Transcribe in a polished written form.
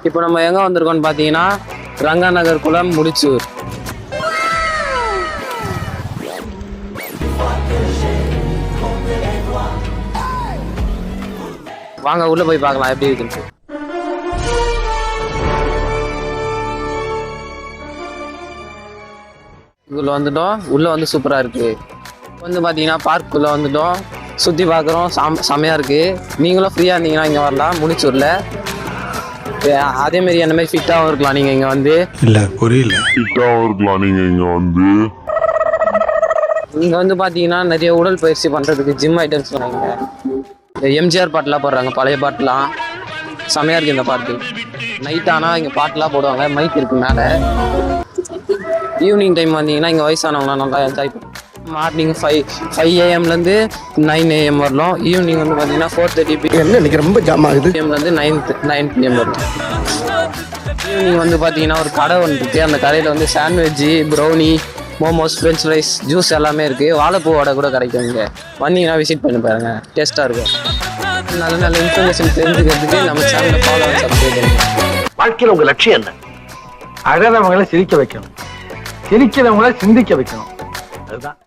இப்போ நம்ம எங்கே வந்திருக்கோம்னு பார்த்தீங்கன்னா ரங்கநகர் குளம் முடிச்சூர். வாங்க உள்ளே போய் பார்க்கலாம் எப்படி இருக்குன்னு. இதுக்குள்ள வந்துட்டோம். உள்ளே வந்து சூப்பராக இருக்குது. வந்து பார்த்தீங்கன்னா பார்க்குள்ளே வந்துட்டோம். சுற்றி பார்க்குறோம். செமையாக இருக்குது. நீங்களும் ஃப்ரீயாக இருந்தீங்கன்னா இங்கே வரலாம் முடிச்சூரில். அதேமாரி என்ன மாதிரி ஃபிட்டாகவும் இருக்கலாம் நீங்கள் இங்கே வந்து. இல்லை புரியல. ஃபிட்டாகவும் இருக்கலாம் நீங்கள் இங்கே வந்து. இங்கே வந்து பார்த்தீங்கன்னா நிறைய உடல் பயிற்சி பண்ணுறதுக்கு ஜிம் ஐட்டம்ஸ் சொன்னாங்க. எம்ஜிஆர் பாட்டெலாம் போடுறாங்க, பழைய பாட்டெலாம் செமையாக இருக்குது. இந்த பாட்டு நைட் ஆனால் இங்கே பாட்டெலாம் போடுவாங்க. மைக் இருக்குது மேலே. ஈவினிங் டைம் வந்தீங்கன்னா இங்கே வயசானவங்களாம் நல்லா என்ஜாய் பண்ணுவாங்க. மார்னிங் 5 AM 9 AM வரலாம். ஈவினிங் வந்து பார்த்தீங்கன்னா 4:30 PM இன்னைக்கு ரொம்ப ஜாம் ஆகுது. PM 9 PM வரும். ஈவினிங் வந்து பார்த்தீங்கன்னா ஒரு கடை ஒன்று இருக்குது. அந்த கடையில் வந்து sandwich, brownie, momos, French fries, juice எல்லாமே இருக்குது. வாழைப்பூ வடை கூட கிடைக்கும். இங்கே வந்தீங்கன்னா விசிட் பண்ணி பாருங்க, டேஸ்ட்டாக இருக்கும். நல்ல நல்ல இன்ஃபர்மேஷன் தெரிஞ்சுக்கிறதுக்கு நம்ம சேனலை ஃபாலோ பண்ணி சப்ஸ்கிரைப் பண்ணுங்க. வாழ்க்கையில் உங்கள் லட்சியம் என்ன? அழகாதவங்களை சிரிக்க வைக்கணும், சிரிக்கிறவங்களை சிந்திக்க வைக்கணும். அதுதான்.